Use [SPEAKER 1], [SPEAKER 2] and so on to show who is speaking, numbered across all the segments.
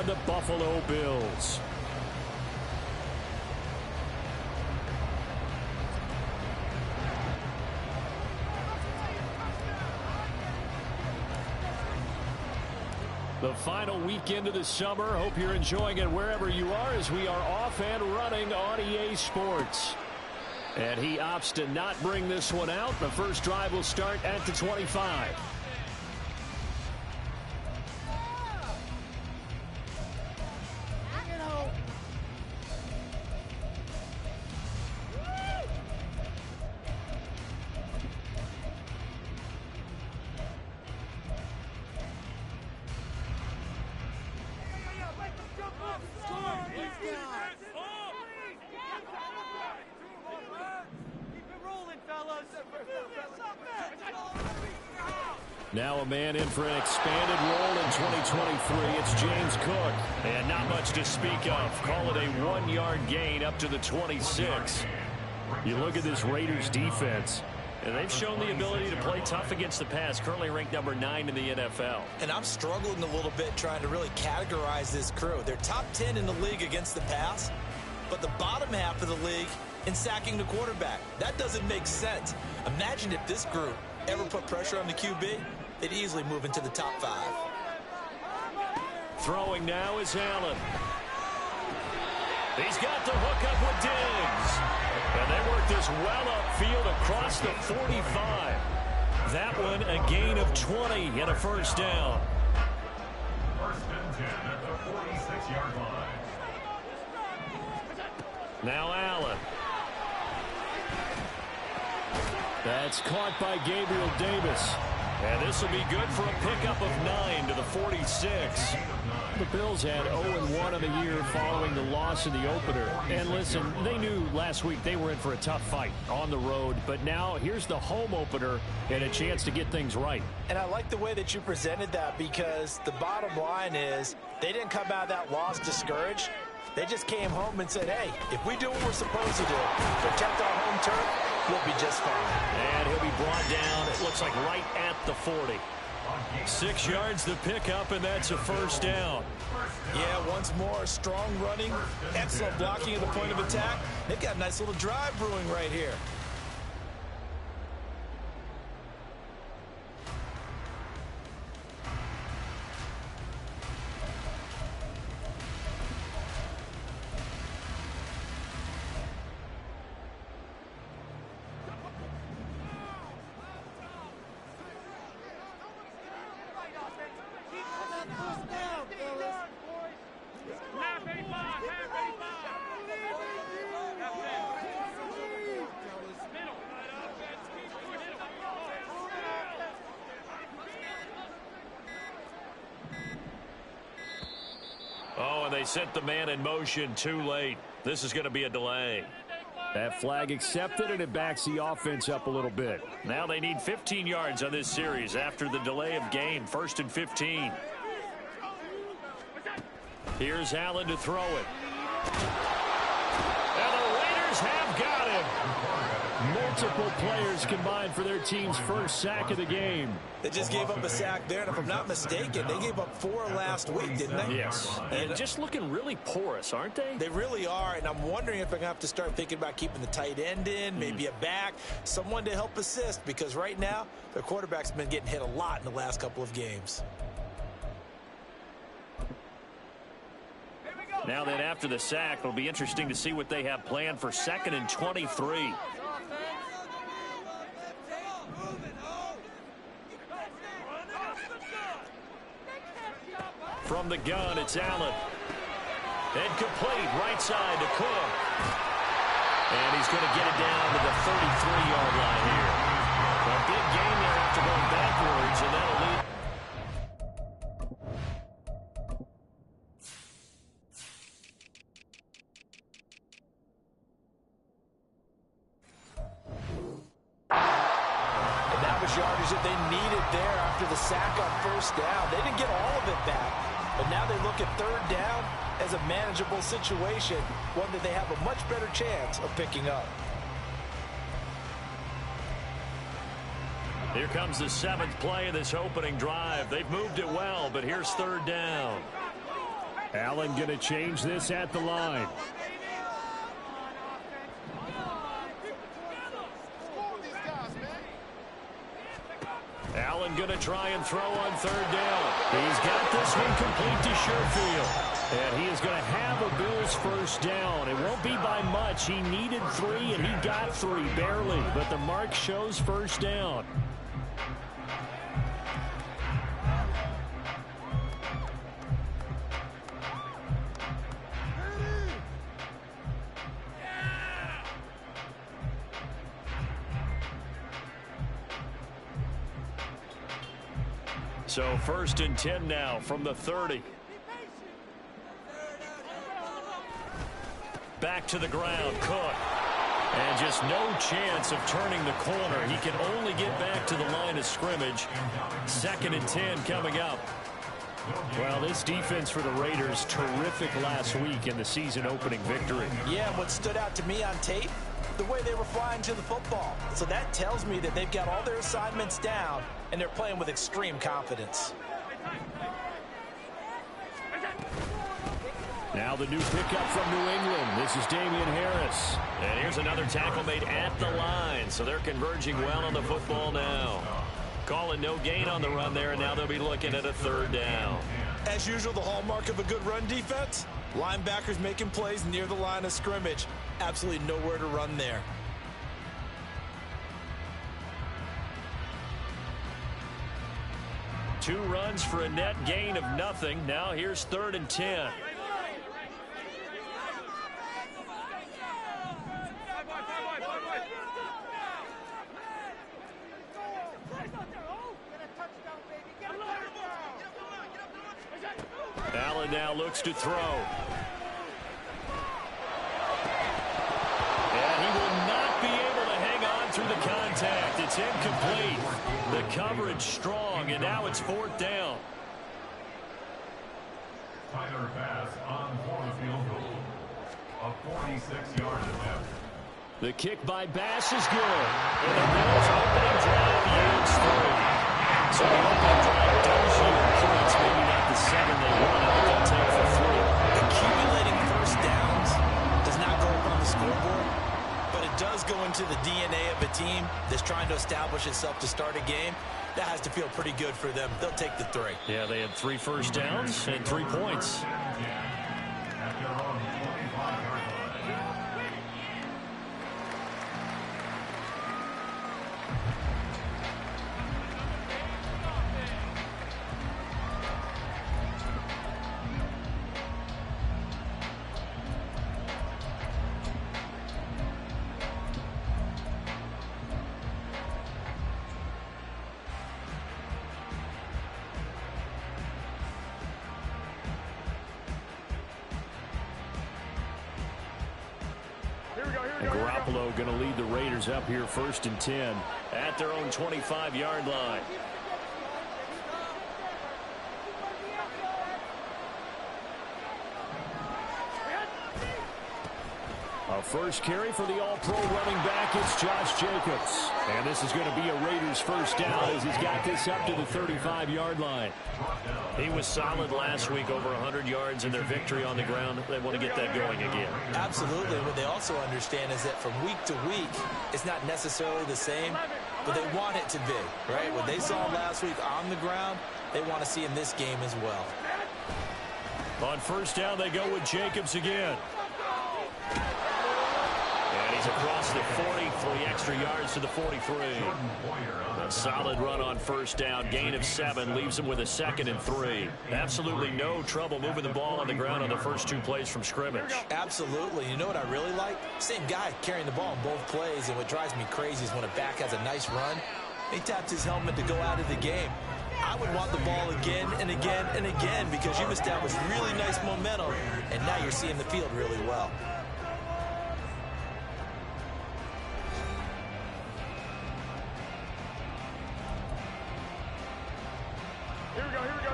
[SPEAKER 1] are the Buffalo Bills. The final weekend of the summer. Hope you're enjoying it wherever you are as we are off and running on EA Sports. And he opts to not bring this one out. The first drive will start at the 25. Now a man in for an expanded role in 2023. It's James Cook. And not much to speak of. Call it a 1-yard gain up to the 26. You look at this Raiders defense, and they've shown the ability to play tough against the pass, currently ranked number 9 in the NFL. And I'm struggling a little bit trying to really categorize this crew. They're top 10 in the league against the pass, but the bottom half of the league in sacking the quarterback. That doesn't make sense. Imagine if this group ever put pressure on the QB, they'd easily move into the top 5. Throwing now is Allen. He's got the hook up with Diggs. And they work this well upfield across the 45. That one a gain of 20 and a first down. First and 10 at the 46-yard line. Now Allen. That's caught by Gabriel Davis. And this will be good for a pickup of 9 to the 46. The Bills had 0-1 on the year following the loss in the opener. And listen, they knew last week they were in for a tough fight on the road. But now here's the home opener and a chance to get things right.
[SPEAKER 2] And I like the way that you presented that, because the bottom line is they didn't come out of that loss discouraged. They just came home and said, hey, if we do what we're supposed to do, protect our home turf, we'll be just fine.
[SPEAKER 1] And he'll be brought down, it looks like right at the 40. 6 yards the pickup, and that's a first down.
[SPEAKER 2] Yeah, once more, strong running, excellent blocking at the point of attack. They've got a nice little drive brewing right here.
[SPEAKER 1] Oh, and they sent the man in motion too late. This is going to be a delay. That flag accepted, and it backs the offense up a little bit. Now they need 15 yards on this series after the delay of game. 1st and 15. Here's Allen to throw it. And the Raiders have got him. Multiple players combined for their team's first sack of the game.
[SPEAKER 2] They just gave up a sack there, and if I'm not mistaken, they gave up 4 last week, didn't they?
[SPEAKER 1] Yes. And just looking really porous, aren't they?
[SPEAKER 2] They really are, and I'm wondering if they're going to have to start thinking about keeping the tight end in, maybe a back, someone to help assist, because right now, their quarterback's been getting hit a lot in the last couple of games.
[SPEAKER 1] Now then, after the sack, it'll be interesting to see what they have planned for 2nd and 23. From the gun, it's Allen. And complete, right side to Cook. And he's going to get it down to the 33-yard line here. A big gain there after going backwards, and that'll lead.
[SPEAKER 2] And that was yardage that they needed there after the sack on 1st down. They didn't get all of it back. But now they look at 3rd down as a manageable situation, one that they have a much better chance of picking up.
[SPEAKER 1] Here comes the 7th play of this opening drive. They've moved it well, but here's 3rd down. Allen going to change this at the line. Allen going to try and throw on third down. He's got this one complete to Sherfield. And he is going to have a Bills first down. It won't be by much. He needed 3, and he got 3, barely. But the mark shows first down. So 1st and 10 now from the 30. Back to the ground, Cook. And just no chance of turning the corner. He can only get back to the line of scrimmage. 2nd and 10 coming up. Well, this defense for the Raiders, terrific last week in the season-opening victory.
[SPEAKER 2] Yeah, what stood out to me on tape, the way they were flying to the football. So that tells me that they've got all their assignments down, and they're playing with extreme confidence.
[SPEAKER 1] Now the new pickup from New England. This is Damian Harris. And here's another tackle made at the line. So they're converging well on the football now. Calling no gain on the run there, and now they'll be looking at a 3rd down.
[SPEAKER 2] As usual, the hallmark of a good run defense, linebackers making plays near the line of scrimmage. Absolutely nowhere to run there.
[SPEAKER 1] Two runs for a net gain of nothing. Now here's 3rd and 10. Allen now looks to throw. And he will not be able to hang on through the contact. It's incomplete. The coverage strong, and now it's 4th down.
[SPEAKER 3] Tyler pass on for the field goal. A 46-yard attempt.
[SPEAKER 1] The kick by Bass is good. And the Bills' opening drive yields 3. So the opening drive does yield points, maybe not the 7 they wanted, but they'll take for 3.
[SPEAKER 2] Accumulating first downs does not go up on the scoreboard, but it does go into the DNA of a team that's trying to establish itself to start a game. That has to feel pretty good for them. They'll take the 3.
[SPEAKER 1] Yeah, they had 3 first downs and 3 points. Garoppolo going to lead the Raiders up here 1st and 10 at their own 25-yard line. A first carry for the all-pro running back. It's Josh Jacobs. And this is going to be a Raiders first down as he's got this up to the 35-yard line. He was solid last week, over 100 yards in their victory on the ground. They want to get that going again.
[SPEAKER 2] Absolutely. What they also understand is that from week to week, it's not necessarily the same, but they want it to be, right? What they saw last week on the ground, they want to see in this game as well.
[SPEAKER 1] On first down, they go with Jacobs again. And he's across the 40, 3 extra yards to the 43. A solid run on first down, gain of 7, leaves him with a 2nd and 3. Absolutely no trouble moving the ball on the ground on the first 2 plays from scrimmage.
[SPEAKER 2] Absolutely. You know what I really like? Same guy carrying the ball in both plays, and what drives me crazy is when a back has a nice run, he taps his helmet to go out of the game. I would want the ball again and again and again because you've established really nice momentum, and now you're seeing the field really well.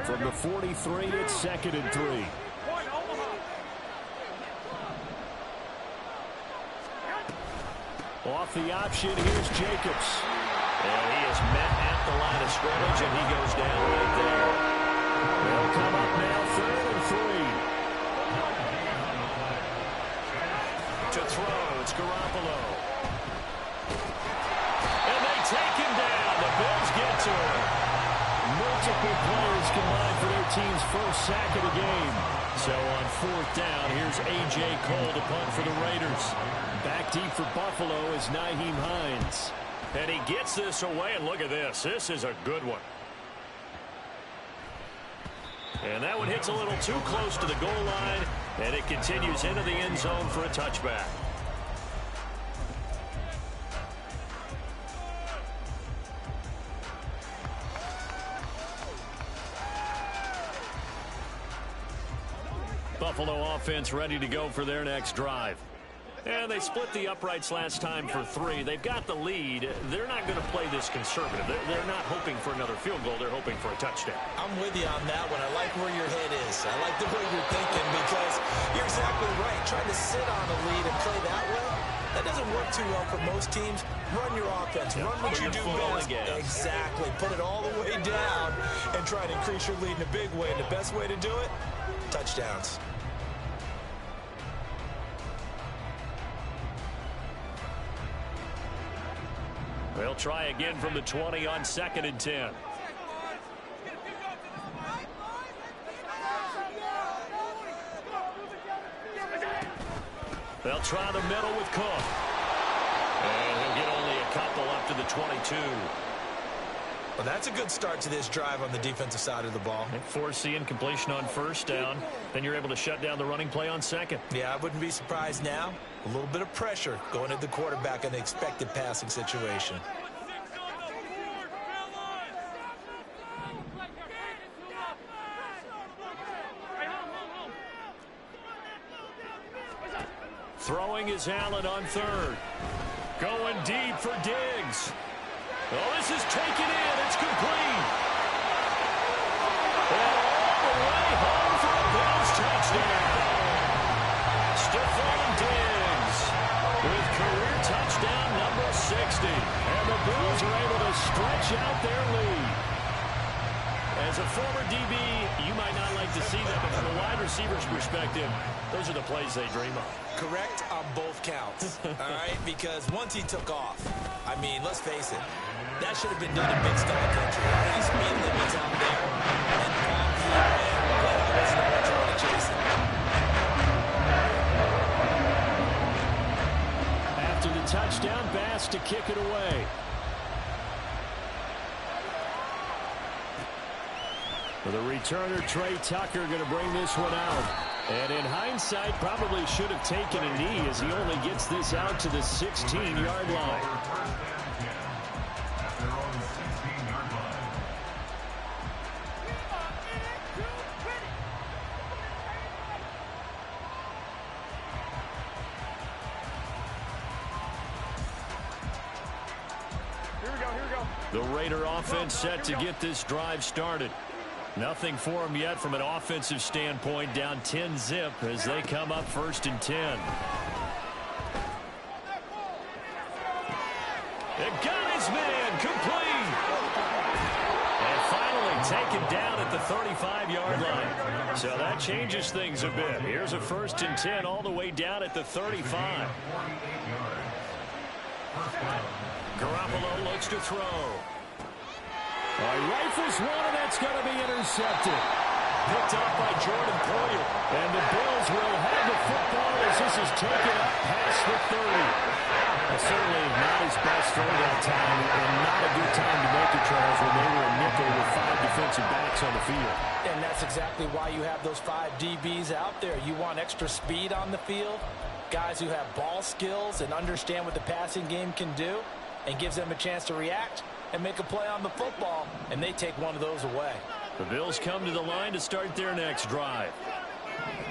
[SPEAKER 1] From the 43, it's 2nd and 3. Off the option, here's Jacobs. And he is met at the line of scrimmage, and he goes down right there. They'll come up now 3rd and 3. To throw, it's Garoppolo. And they take him down. The Bills get to him. Multiple players combined for their team's first sack of the game. So on fourth down, here's A.J. Cole to punt for the Raiders. Back deep for Buffalo is Nyheim Hines. And he gets this away, and look at this. This is a good one. And that one hits a little too close to the goal line, and it continues into the end zone for a touchback. Buffalo offense ready to go for their next drive. And they split the uprights last time for 3. They've got the lead. They're not going to play this conservative. They're not hoping for another field goal. They're hoping for a touchdown.
[SPEAKER 2] I'm with you on that one. I like where your head is. I like the way you're thinking because you're exactly right. Trying to sit on a lead and play that way, that doesn't work too well for most teams. Run your offense. Run what you do best. Exactly. Put it all the way down and try to increase your lead in a big way. And the best way to do it, touchdowns.
[SPEAKER 1] They'll try again from the 20 on 2nd and 10. They'll try the middle with Cook. And he'll get only a couple up to the 22.
[SPEAKER 2] Well, that's a good start to this drive on the defensive side of the ball.
[SPEAKER 1] And forcing incompletion on first down. Then you're able to shut down the running play on 2nd.
[SPEAKER 2] Yeah, I wouldn't be surprised now. A little bit of pressure going at the quarterback in the expected passing situation.
[SPEAKER 1] Throwing is Allen on 3rd. Going deep for Diggs. Oh, this is taken in. It's complete. And all the way home for a Bills touchdown. Stephon Diggs with career touchdown number 60. And the Bills are able to stretch out their lead. As a former DB, you might not like to see that, but from a wide receiver's perspective, those are the plays they dream of.
[SPEAKER 2] Correct on both counts, all right? Because once he took off, I mean, let's face it, that should have been done in Big Sky Country. Right? Speed limits out there, and trying to chase it.
[SPEAKER 1] After the touchdown, Bass to kick it away. For the returner, Trey Tucker going to bring this one out. And in hindsight, probably should have taken a knee as he only gets this out to the 16-yard line. The Raider offense set to get this drive started. Nothing for them yet from an offensive standpoint, down 10-zip as they come up 1st and 10. They've got his man complete. And finally taken down at the 35-yard line. So that changes things a bit. Here's a 1st and 10 all the way down at the 35. Garoppolo looks to throw. Rifles one, and that's going to be intercepted. Picked up by Jordan Poyer. And the Bills will have the football as this is taken up past the 30. Well, certainly not his best throw that time, and not a good time to make it, Charles, when they were a nickel with 5 defensive backs on the field.
[SPEAKER 2] And that's exactly why you have those 5 DBs out there. You want extra speed on the field, guys who have ball skills and understand what the passing game can do, and gives them a chance to react and make a play on the football, and they take one of those away.
[SPEAKER 1] The Bills come to the line to start their next drive.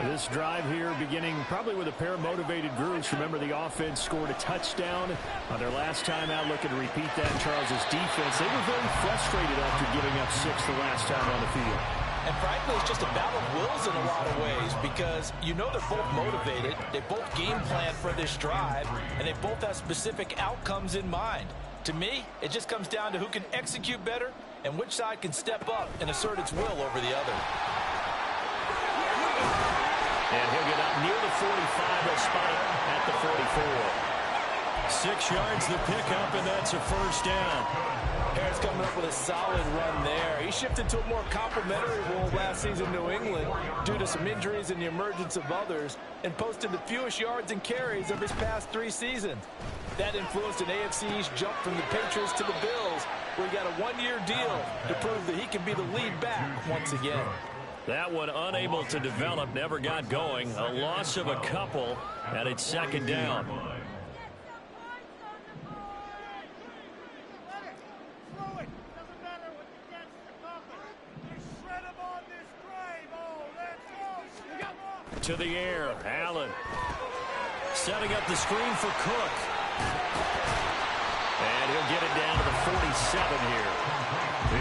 [SPEAKER 1] This drive here beginning probably with a pair of motivated groups. Remember, the offense scored a touchdown on their last time out. Looking to repeat that in Charles's defense. They were very frustrated after giving up 6 the last time on the field.
[SPEAKER 2] And frankly, it's just a battle of wills in a lot of ways because you know they're both motivated. They both game plan for this drive, and they both have specific outcomes in mind. To me, it just comes down to who can execute better and which side can step up and assert its will over the other.
[SPEAKER 1] And he'll get up near the 45. They'll spot it at the 44. 6 yards the pickup, and that's a first down.
[SPEAKER 2] Harris coming up with a solid run there. He shifted to a more complimentary role last season in New England due to some injuries and the emergence of others, and posted the fewest yards and carries of his past 3 seasons. That influenced an AFC East jump from the Patriots to the Bills, where he got a 1-year deal to prove that he can be the lead back once again.
[SPEAKER 1] That one unable to develop, never got going. A loss of a couple, and it's second down. To the air, Allen setting up the screen for Cook. And he'll get it down to the 47 here.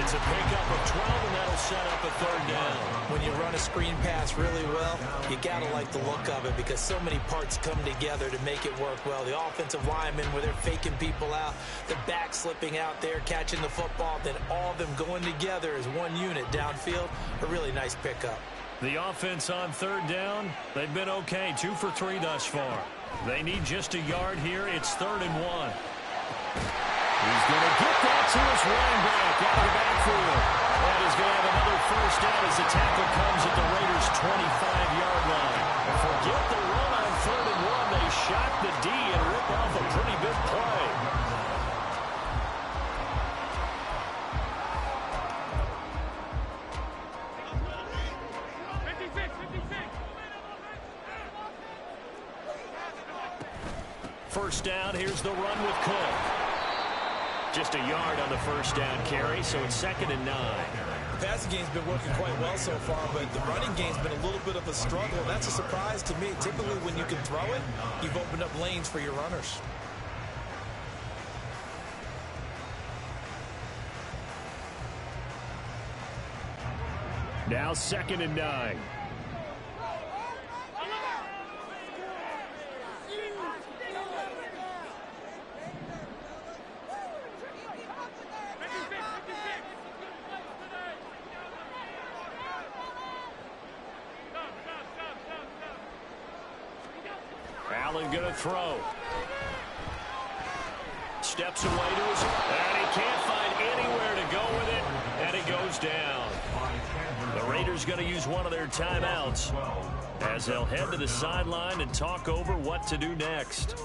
[SPEAKER 1] It's a pickup of 12, and that'll set up a third down.
[SPEAKER 2] When you run a screen pass really well, you got to like the look of it because so many parts come together to make it work well. The offensive linemen, where they're faking people out, the back slipping out there, catching the football, then all of them going together as one unit downfield. A really nice pickup.
[SPEAKER 1] The offense on third down, they've been okay, 2 for 3 thus far. They need just a yard here. It's 3rd and 1. He's going to get that to his running back out of the backfield. And he's going to have another first down as the tackle comes at the Raiders' 25-yard line. Forget the run on 3rd and 1. They shot the D and rip off a pretty big play. First down, here's the run with Cook. Just a yard on the first down carry, so it's 2nd and 9.
[SPEAKER 2] The passing game's been working quite well so far, but the running game's been a little bit of a struggle. That's a surprise to me. Typically, when you can throw it, you've opened up lanes for your runners.
[SPEAKER 1] Now 2nd and 9. Allen going to throw. Steps away to his, and he can't find anywhere to go with it, and it goes down. The Raiders going to use one of their timeouts as they'll head to the sideline and talk over what to do next.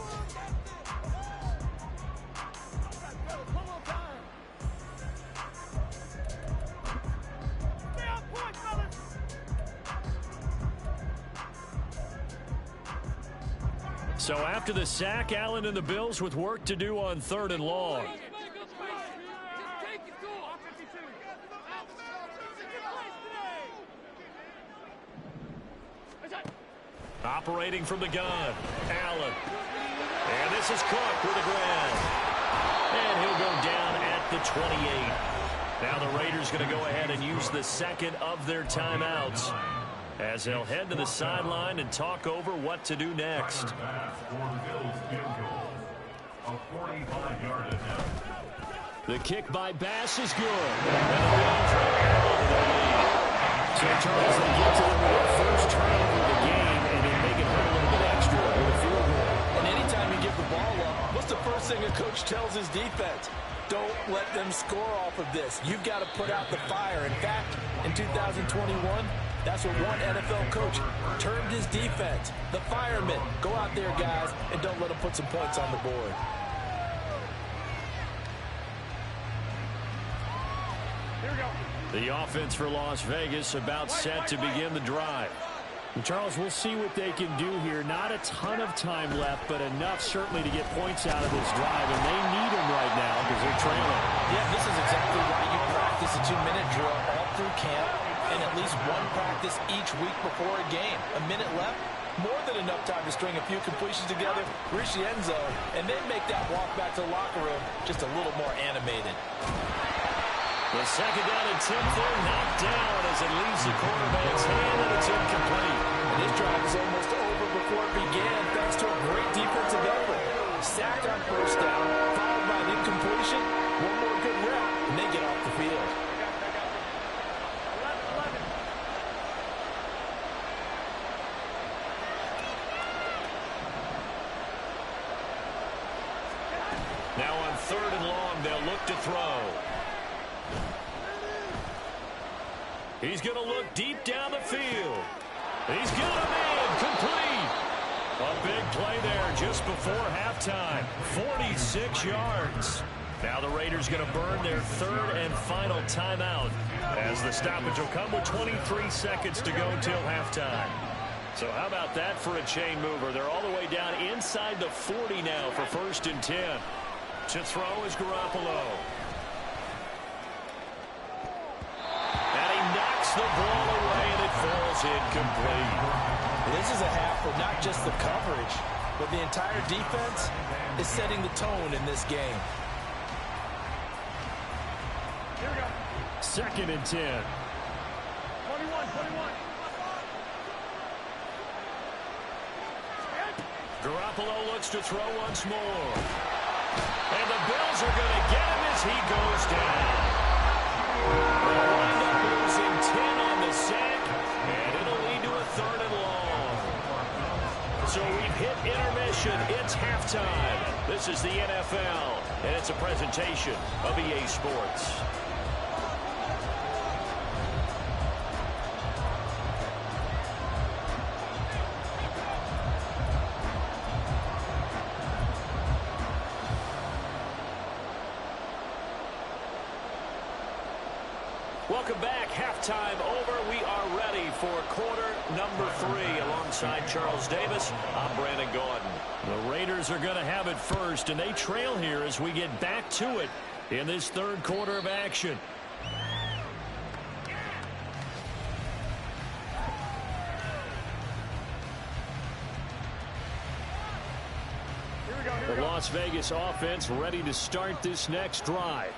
[SPEAKER 1] So after the sack, Allen and the Bills with work to do on 3rd and long. Operating from the gun, Allen. And this is Cook with the ground. And he'll go down at the 28. Now the Raiders going to go ahead and use the second of their timeouts as they'll head to the sideline and talk over what to do next. The kick by Bass is good. So Charles, they get to the first turnover of the game, and they make it hurt a little bit extra with a field goal.
[SPEAKER 2] And anytime you give the ball up, what's the first thing a coach tells his defense? Don't let them score off of this. You've got to put out the fire. In fact, in 2021, that's what one NFL coach termed his defense. The firemen. Go out there, guys, and don't let them put some points on the board.
[SPEAKER 1] Here we go. The offense for Las Vegas about set to begin the drive. And Charles, we'll see what they can do here. Not a ton of time left, but enough certainly to get points out of this drive, and they need them right now because they're trailing.
[SPEAKER 2] Yeah, this is exactly why you practice a 2-minute drill all through camp and at least one practice each week before a game. A minute left, more than enough time to string a few completions together, reach the end zone, and then make that walk back to the locker room just a little more animated.
[SPEAKER 1] The second down attempt there, knocked down as it leaves the quarterback's hand, and it's incomplete.
[SPEAKER 2] And this drive is almost over before it began, thanks to a great defensive effort. Sacked on first down, followed by an incompletion, one more good rep, and they get off the field.
[SPEAKER 1] Now on 3rd and long, they'll look to throw. He's going to look deep down the field. He's got him in. Complete. A big play there just before halftime. 46 yards. Now the Raiders going to burn their 3rd and final timeout as the stoppage will come with 23 seconds to go till halftime. So how about that for a chain mover? They're all the way down inside the 40 now for 1st and 10. To throw is Garoppolo. And he knocks the ball away, and it falls incomplete.
[SPEAKER 2] This is a half where not just the coverage, but the entire defense is setting the tone in this game.
[SPEAKER 1] 2nd and 10.
[SPEAKER 4] 21.
[SPEAKER 1] Garoppolo looks to throw once more. And the Bills are going to get him as he goes down. They'll wind up losing 10 on the sack, and it'll lead to a 3rd and long. So we've hit intermission. It's halftime. This is the NFL, and it's a presentation of EA Sports. Welcome back. Halftime over. We are ready for quarter number 3. Alongside Charles Davis, I'm Brandon Gordon. The Raiders are going to have it first, and they trail here as we get back to it in this 3rd quarter of action. The Las Vegas offense ready to start this next drive.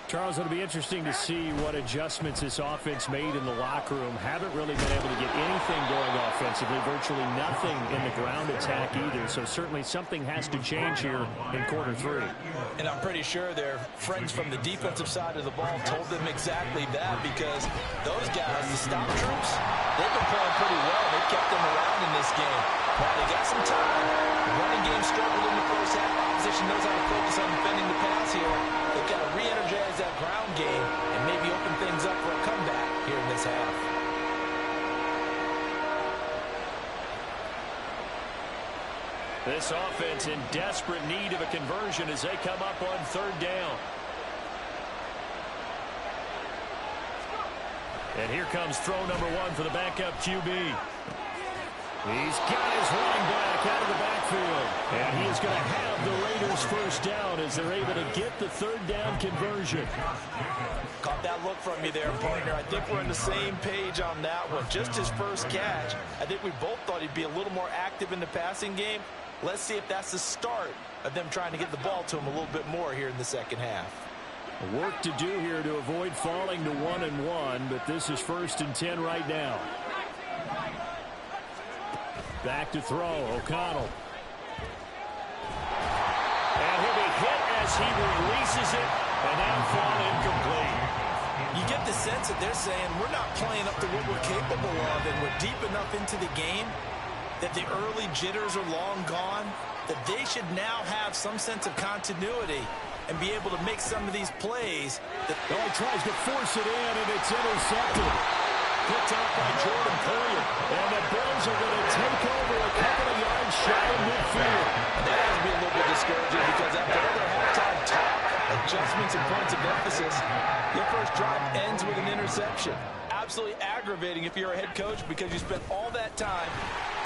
[SPEAKER 1] Charles, it'll be interesting to see what adjustments this offense made in the locker room. Haven't really been able to get anything going offensively, virtually nothing in the ground attack either. So certainly something has to change here in quarter 3.
[SPEAKER 2] And I'm pretty sure their friends from the defensive side of the ball told them exactly that, because those guys, the stop troops, they've been playing pretty well. They've kept them around in this game. Now they got some time. The running game struggled in the first half. Opposition knows how to focus on defending the pass here. They've got to re-energize that ground game and maybe open things up for a comeback here in this half.
[SPEAKER 1] This offense in desperate need of a conversion as they come up on 3rd down. And here comes throw number 1 for the backup QB. He's got his running back out of the backfield. And he is going to have the Raiders first down as they're able to get the 3rd down conversion.
[SPEAKER 2] Caught that look from you there, partner. I think we're on the same page on that one. Just his first catch. I think we both thought he'd be a little more active in the passing game. Let's see if that's the start of them trying to get the ball to him a little bit more here in the second half.
[SPEAKER 1] Work to do here to avoid falling to 1-1, but this is 1st and 10 right now. Back to throw, O'Connell. And he'll be hit as he releases it, and that'll fall incomplete.
[SPEAKER 2] You get the sense that they're saying we're not playing up to what we're capable of, and we're deep enough into the game that the early jitters are long gone, that they should now have some sense of continuity and be able to make some of these plays.
[SPEAKER 1] He tries to force it in, and it's intercepted. Picked up by Jordan Poyer. And the Bills are going to take over a couple of yards shy of midfield.
[SPEAKER 2] That has to be a little bit discouraging, because after all their halftime talk, adjustments and points of emphasis, your first drive ends with an interception. Absolutely aggravating if you're a head coach, because you spent all that time,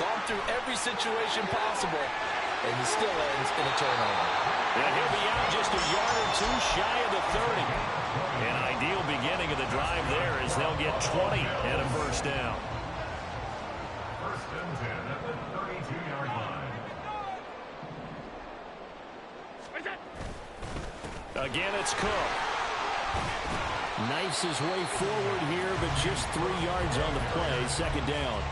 [SPEAKER 2] gone through every situation possible, and it still ends in a turnover.
[SPEAKER 1] And he'll be out just a yard or 2 shy of the 30. An ideal beginning of the drive there as they'll get 20 and a first down.
[SPEAKER 3] 1st and 10 at the 32-yard line.
[SPEAKER 1] Again, it's Cook. Knifes his way forward here, but just 3 yards on the play. 2nd down.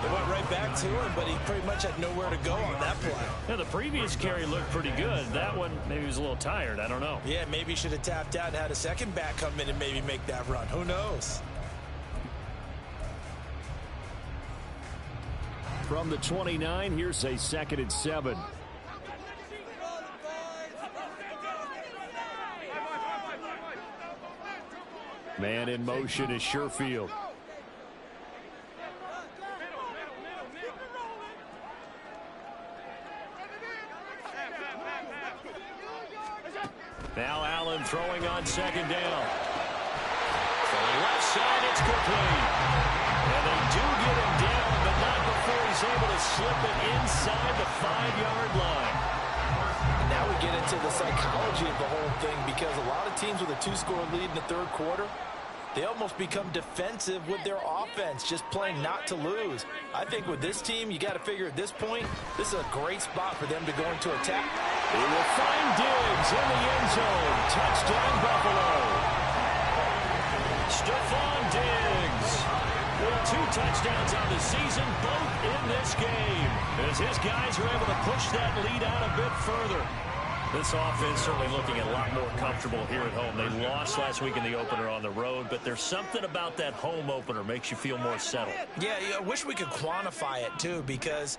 [SPEAKER 2] They went right back to him, but he pretty much had nowhere to go on that play.
[SPEAKER 1] Yeah, the previous carry looked pretty good. That one, maybe he was a little tired. I don't know.
[SPEAKER 2] Yeah, maybe he should have tapped out and had a second back come in and maybe make that run. Who knows?
[SPEAKER 1] From the 29, here's a 2nd and 7. Man in motion is Sherfield. Now Allen throwing on second down. From the left side, it's complete. And they do get him down, but not before he's able to slip it inside the 5-yard line.
[SPEAKER 2] Now we get into the psychology of the whole thing, because a lot of teams with a 2-score lead in the third quarter, they almost become defensive with their offense, just playing not to lose. I think with this team, you got to figure at this point, this is a great spot for them to go into attack.
[SPEAKER 1] He will find Diggs in the end zone. Touchdown, Buffalo. Stephon Diggs with 2 touchdowns on the season, both in this game, as his guys are able to push that lead out a bit further. This offense certainly looking a lot more comfortable here at home. They lost last week in the opener on the road, but there's something about that home opener makes you feel more settled. Yeah,
[SPEAKER 2] I wish we could quantify it, too, because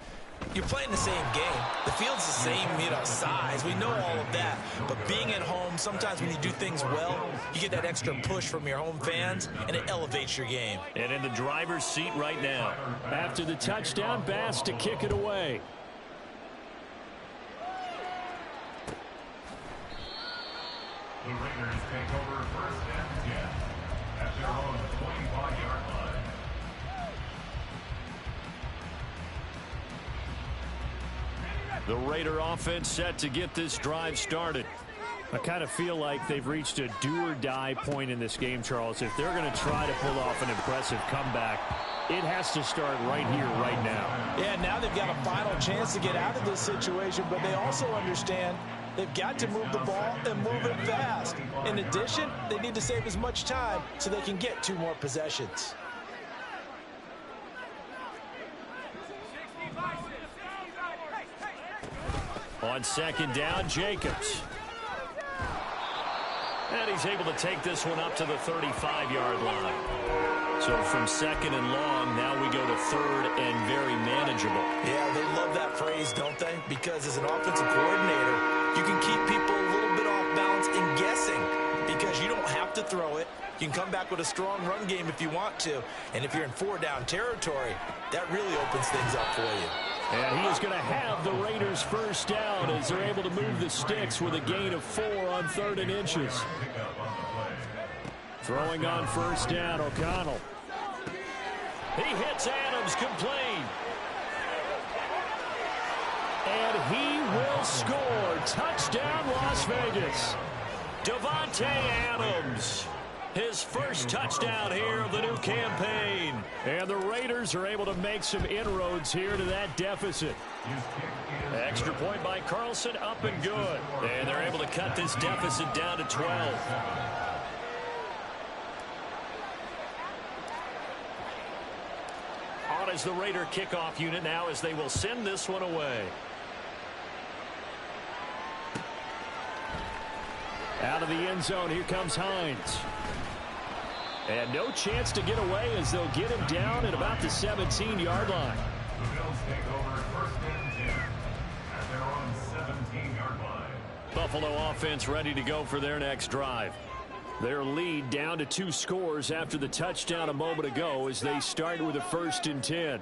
[SPEAKER 2] you're playing the same game. The field's the same, size. We know all of that. But being at home, sometimes when you do things well, you get that extra push from your home fans, and it elevates your game.
[SPEAKER 1] And in the driver's seat right now. After the touchdown, Bass to kick it away.
[SPEAKER 3] The Raiders take over 1st and 10 at their own 25-yard line.
[SPEAKER 1] The Raider offense set to get this drive started. I kind of feel like they've reached a do-or-die point in this game, Charles. If they're going to try to pull off an impressive comeback, it has to start right here, right now.
[SPEAKER 2] Yeah, now they've got a final chance to get out of this situation, but they also understand they've got to move the ball and move it fast. In addition, they need to save as much time so they can get 2 more possessions.
[SPEAKER 1] On second down, Jacobs. And he's able to take this one up to the 35-yard line. So from second and long, now we go to third and very manageable.
[SPEAKER 2] Yeah, they love that phrase, don't they? Because as an offensive coordinator, you can keep people a little bit off balance and guessing, because you don't have to throw it. You can come back with a strong run game if you want to. And if you're in 4-down territory, that really opens things up for you.
[SPEAKER 1] And he is going to have the Raiders first down as they're able to move the sticks with a gain of 4 on 3rd and inches. Throwing on first down, O'Connell. He hits Adams complete. And he will score. Touchdown, Las Vegas. Davante Adams. His first touchdown here of the new campaign. And the Raiders are able to make some inroads here to that deficit. Extra point by Carlson, up and good. And they're able to cut this deficit down to 12. On is the Raider kickoff unit now as they will send this one away. Out of the end zone, here comes Hines. And no chance to get away as they'll get him down at about the 17-yard line.
[SPEAKER 3] The Bills take over 1st and 10 at their own 17-yard line.
[SPEAKER 1] Buffalo offense ready to go for their next drive. Their lead down to 2 scores after the touchdown a moment ago as they start with a 1st and 10.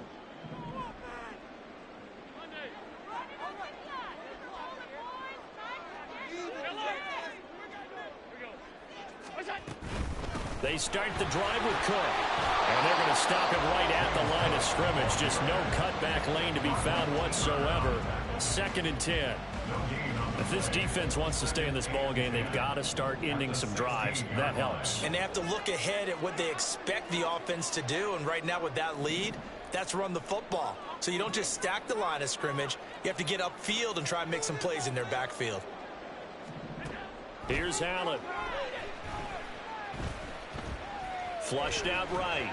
[SPEAKER 1] They start the drive with Cook. And they're going to stop him right at the line of scrimmage. Just no cutback lane to be found whatsoever. 2nd and 10. If this defense wants to stay in this ballgame, they've got to start ending some drives. That helps.
[SPEAKER 2] And they have to look ahead at what they expect the offense to do. And right now with that lead, that's run the football. So you don't just stack the line of scrimmage. You have to get upfield and try and make some plays in their backfield.
[SPEAKER 1] Here's Allen. Flushed out right.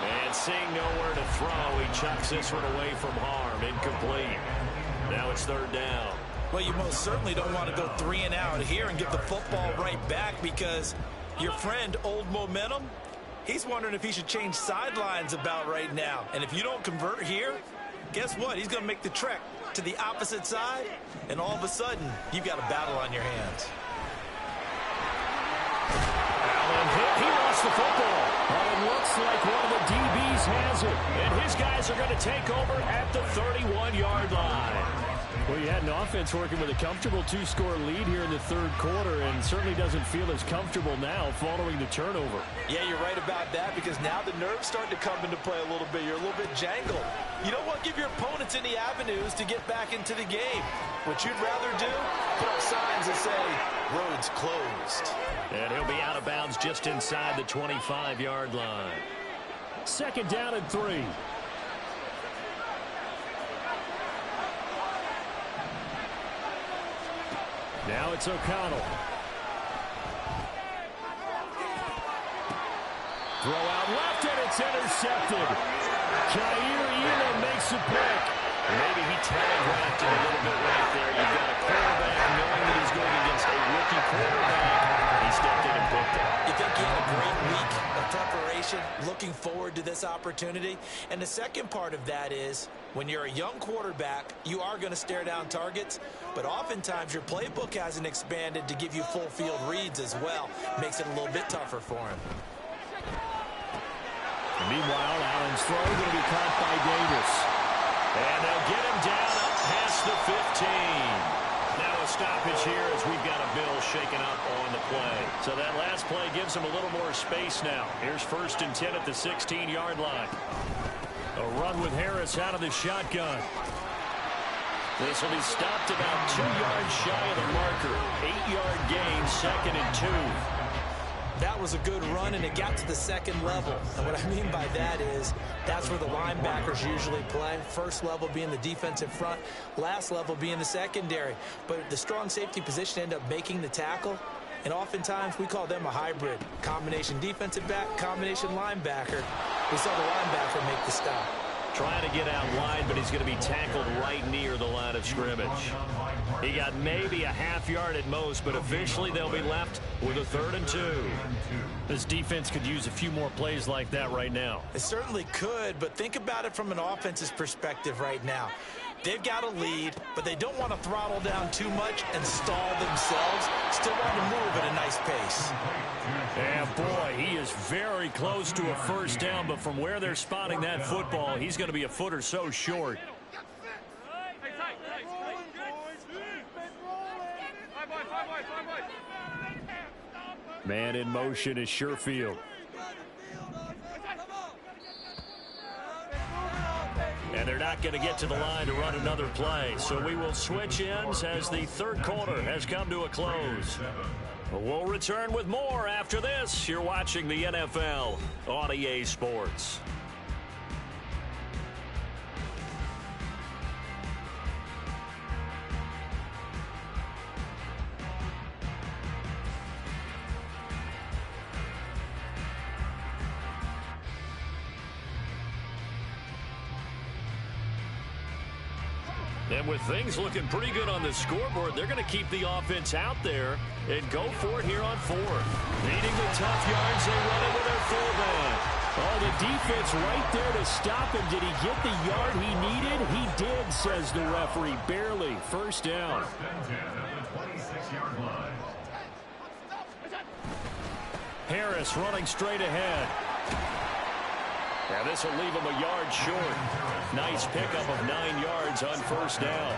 [SPEAKER 1] And seeing nowhere to throw, he chucks this one away from harm. Incomplete. Now it's 3rd down.
[SPEAKER 2] Well, you most certainly don't want to go 3 and out here and get the football right back, because your friend, Old Momentum, he's wondering if he should change sidelines about right now. And if you don't convert here, guess what? He's going to make the trek to the opposite side, and all of a sudden, you've got a battle on your hands.
[SPEAKER 1] Allen hit. He lost the football. But it looks like one of the DBs has it. And his guys are going to take over at the 31-yard line. Well, you had an offense working with a comfortable 2-score lead here in the third quarter and certainly doesn't feel as comfortable now following the turnover.
[SPEAKER 2] Yeah, you're right about that because now the nerves starting to come into play a little bit. You're a little bit jangled. You don't want to give your opponents any avenues to get back into the game. What you'd rather do, put up signs that say, roads closed.
[SPEAKER 1] And he'll be out of bounds just inside the 25-yard line. Second down and 3. Now it's O'Connell. Throw out left, and it's intercepted. Ewww makes a pick. Maybe he telegraphed it a little bit right there. You've got a quarterback knowing that he's going against a rookie quarterback. He stepped in and picked it.
[SPEAKER 2] You think he had a great week of preparation, looking forward to this opportunity? And the second part of that is, when you're a young quarterback, you are going to stare down targets, but oftentimes your playbook hasn't expanded to give you full field reads as well. Makes it a little bit tougher for him.
[SPEAKER 1] Meanwhile, Allen's throw going to be caught by Davis. And they'll get him down up past the 15. Now a stoppage here as we've got a Bill shaken up on the play. So that last play gives him a little more space now. Here's 1st and 10 at the 16-yard line. A run with Harris out of the shotgun. This will be stopped about 2 yards shy of the marker. 8-yard gain, 2nd and 2.
[SPEAKER 2] That was a good run, and it got to the second level. And what I mean by that is that's where the linebackers usually play. First level being the defensive front, last level being the secondary. But the strong safety position ended up making the tackle, and oftentimes we call them a hybrid. Combination defensive back, combination linebacker. We saw the linebacker make the stop.
[SPEAKER 1] Trying to get out wide, but he's going to be tackled right near the line of scrimmage. He got maybe a half yard at most, but officially they'll be left with a 3rd and 2. This defense could use a few more plays like that right now.
[SPEAKER 2] It certainly could, but think about it from an offense's perspective right now. They've got a lead, but they don't want to throttle down too much and stall themselves. Still want to move at a nice pace.
[SPEAKER 1] And boy, he is very close to a first down, but from where they're spotting that football, he's going to be a foot or so short. Man in motion is Sherfield. And they're not going to get to the line to run another play. So we will switch ends as the third quarter has come to a close. We'll return with more after this. You're watching the NFL on EA Sports. And with things looking pretty good on the scoreboard, they're going to keep the offense out there and go for it here on 4th. Needing the tough yards, they run it with their fullback. Oh, the defense right there to stop him. Did he get the yard he needed? He did, says the referee. Barely. First down. Harris running straight ahead. Now this will leave him a yard short. Nice pickup of 9 yards on first down.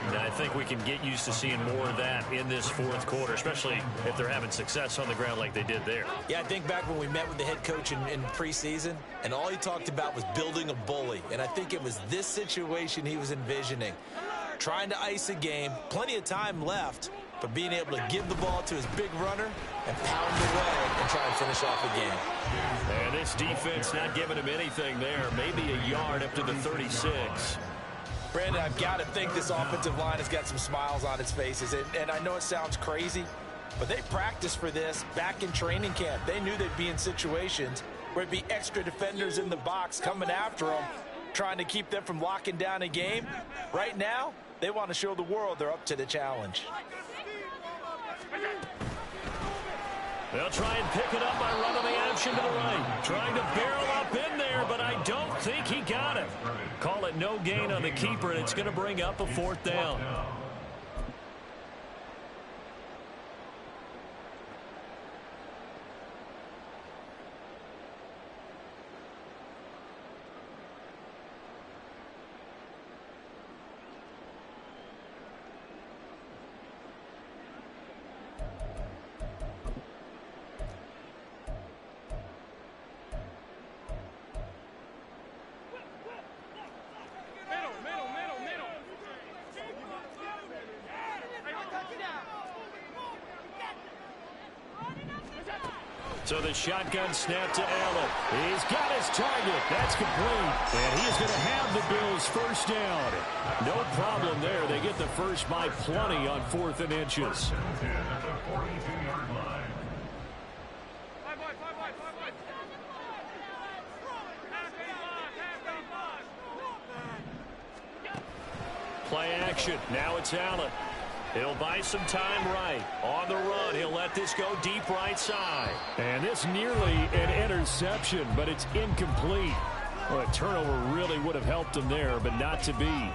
[SPEAKER 1] And I think we can get used to seeing more of that in this fourth quarter, especially if they're having success on the ground like they did there.
[SPEAKER 2] Yeah, I think back when we met with the head coach in preseason, and all he talked about was building a bully. And I think it was this situation he was envisioning. Trying to ice a game, plenty of time left, but being able to give the ball to his big runner and pound away and try and finish off the game.
[SPEAKER 1] And this defense not giving him anything there. Maybe a yard up to the 36.
[SPEAKER 2] Brandon, I've got to think this offensive line has got some smiles on its faces. And I know it sounds crazy, but they practiced for this back in training camp. They knew they'd be in situations where it'd be extra defenders in the box coming after them, trying to keep them from locking down a game. Right now, they want to show the world they're up to the challenge.
[SPEAKER 1] They'll try and pick it up by running the option to the right. Trying to barrel up in there, but I don't think he got it. Call it no gain on the keeper, and it's going to bring up a 4th down. So the shotgun snap to Allen. He's got his target. That's complete. And he is going to have the Bills first down. No problem there. They get the first by plenty on 4th and inches. Play action. Now it's Allen. He'll buy some time right. On the run, he'll let this go deep right side. And this nearly an interception, but it's incomplete. Well, a turnover really would have helped him there, but not to be.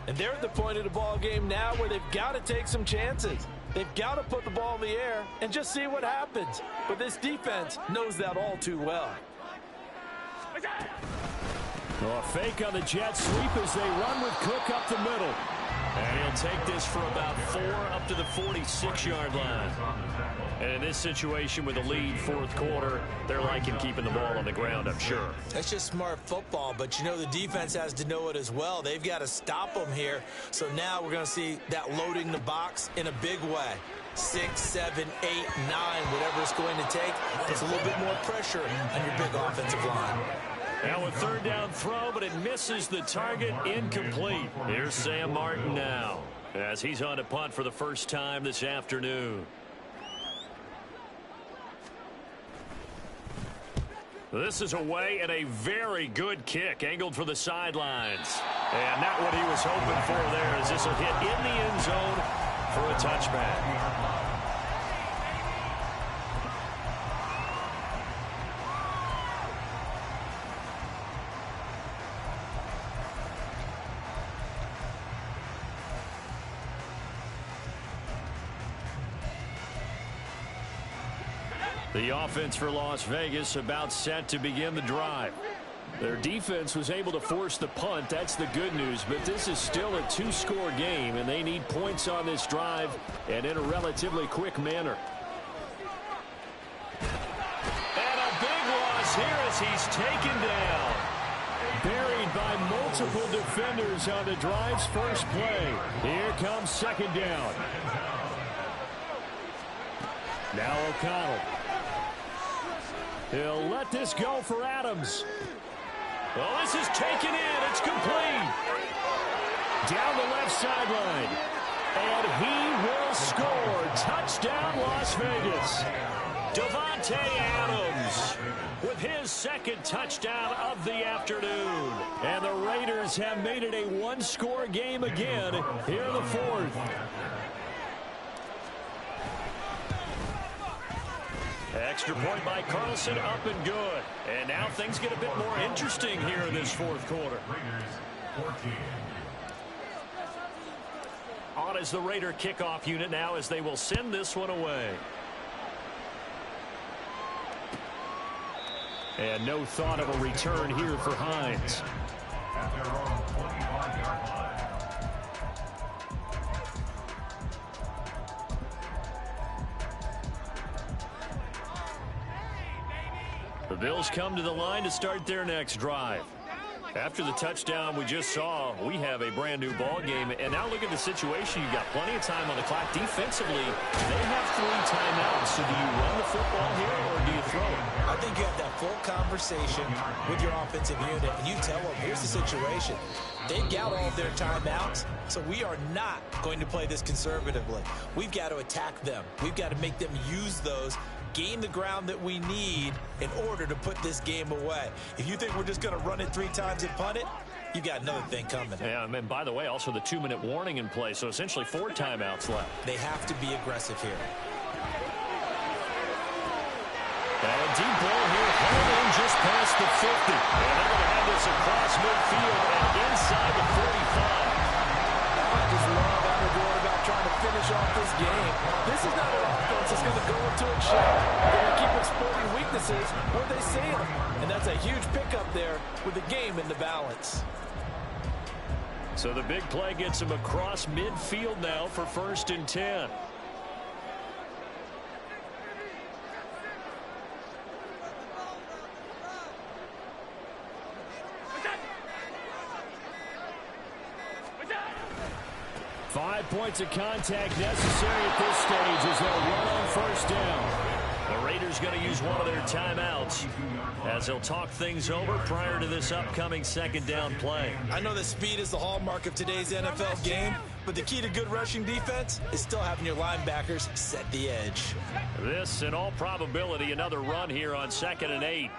[SPEAKER 2] And they're at the point of the ball game now where they've got to take some chances. They've got to put the ball in the air and just see what happens. But this defense knows that all too well.
[SPEAKER 1] Well, a fake on the jet sweep as they run with Cook up the middle. And he'll take this for about 4 up to the 46-yard line. And in this situation with a lead 4th quarter, they're liking keeping the ball on the ground, I'm sure.
[SPEAKER 2] That's just smart football, but you know the defense has to know it as well. They've got to stop them here. So now we're going to see that loading the box in a big way. 6, 7, 8, 9, whatever it's going to take. It's a little bit more pressure on your big offensive line.
[SPEAKER 1] Now a 3rd down throw, but it misses the target, incomplete. Here's Sam Martin now, as he's on to punt for the first time this afternoon. This is away and a very good kick, angled for the sidelines. And not what he was hoping for there, as this will hit in the end zone for a touchback. The offense for Las Vegas about set to begin the drive. Their defense was able to force the punt. That's the good news. But this is still a 2-score game, and they need points on this drive and in a relatively quick manner. And a big loss here as he's taken down. Buried by multiple defenders on the drive's first play. Here comes 2nd down. Now O'Connell. He'll let this go for Adams. Well, this is taken in. It's complete. Down the left sideline. And he will score. Touchdown, Las Vegas. Davante Adams with his 2nd touchdown of the afternoon. And the Raiders have made it a 1-score game again here in the 4th. Extra point by Carlson, up and good. And now things get a bit more interesting here in this 4th quarter. On is the Raider kickoff unit now as they will send this one away. And no thought of a return here for Hines.
[SPEAKER 3] At their own 25-yard line.
[SPEAKER 1] The Bills come to the line to start their next drive. After the touchdown we just saw, we have a brand new ball game. And now look at the situation. You've got plenty of time on the clock. Defensively, they have 3 timeouts. So do you run the football here or do you throw it?
[SPEAKER 2] I think you have that full conversation with your offensive unit, and you tell them, here's the situation. They've got all of their timeouts, so we are not going to play this conservatively. We've got to attack them. We've got to make them use those, gain the ground that we need in order to put this game away. If you think we're just going to run it 3 times and punt it, you got another thing coming.
[SPEAKER 1] Yeah, and by the way, also the 2-minute warning in play, so essentially 4 timeouts left.
[SPEAKER 2] They have to be aggressive here.
[SPEAKER 1] And a deep ball here, home in just past the 50. And they're going to have this across midfield and inside the 45.
[SPEAKER 2] I just love how they're going about trying to finish off this game. This is not an offense that's going to go into a shell. They're going to keep exploiting weaknesses where they see them. And that's a huge pickup there with the game in the balance.
[SPEAKER 1] So the big play gets him across midfield now for 1st and 10. Five points of contact necessary at this stage as they'll run on 1st down. The Raiders going to use one of their timeouts as they'll talk things over prior to this upcoming second down play.
[SPEAKER 2] I know that speed is the hallmark of today's NFL game, but the key to good rushing defense is still having your linebackers set the edge.
[SPEAKER 1] This, in all probability, another run here on 2nd and 8.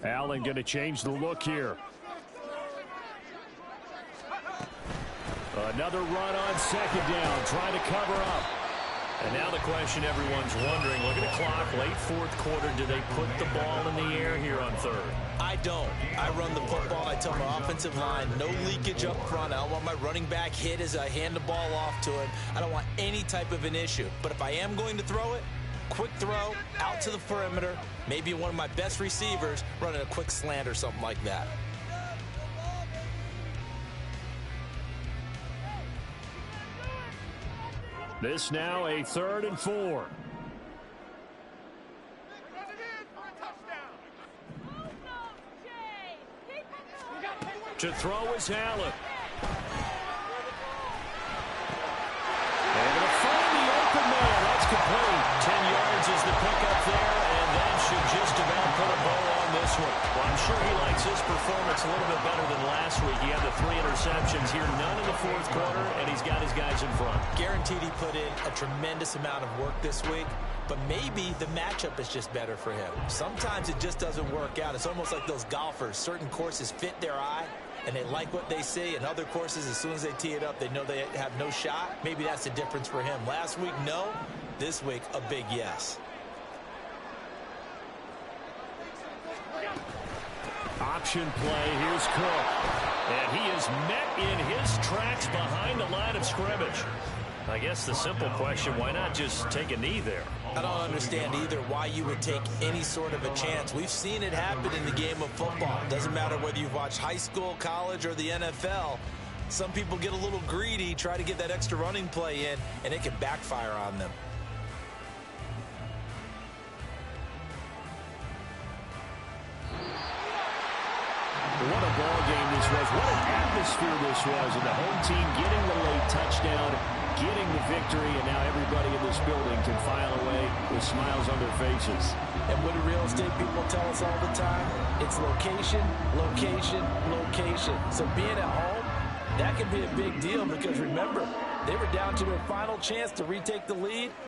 [SPEAKER 1] Allen going to change the look here. Another run on 2nd down, trying to cover up. And now the question everyone's wondering, look at the clock, late 4th quarter, do they put the ball in the air here on 3rd?
[SPEAKER 2] I don't. I run the football. I tell my offensive line, no leakage up front. I don't want my running back hit as I hand the ball off to him. I don't want any type of an issue. But if I am going to throw it, quick throw, out to the perimeter, maybe one of my best receivers running a quick slant or something like that.
[SPEAKER 1] This now a 3rd and 4. To throw is Allen. And to find the open man. That's complete. 10 yards is the pickup there, and that should just about put a bow on this one. Well, I'm sure he likes his performance a little bit better than last week. He had the 3 interceptions here, none in the 4th quarter, and he's got his guys in front.
[SPEAKER 2] Guaranteed he put in a tremendous amount of work this week, but maybe the matchup is just better for him. Sometimes it just doesn't work out. It's almost like those golfers. Certain courses fit their eye, and they like what they see. And other courses, as soon as they tee it up, they know they have no shot. Maybe that's the difference for him. Last week, no. This week, a big yes.
[SPEAKER 1] Option play. Here's Cook. And he is met in his tracks behind the line of scrimmage. I guess the simple question, why not just take a knee there?
[SPEAKER 2] I don't understand either why you would take any sort of a chance. We've seen it happen in the game of football. It doesn't matter whether you've watched high school, college, or the NFL. Some people get a little greedy, try to get that extra running play in, and it can backfire on them.
[SPEAKER 1] What a ball game this was. What an atmosphere this was. And the home team getting the late touchdown, getting the victory, and now everybody in this building can file away with smiles on their faces.
[SPEAKER 2] And what do real estate people tell us all the time? It's location, location, location. So being at home, that can be a big deal because remember, they were down to their final chance to retake the lead.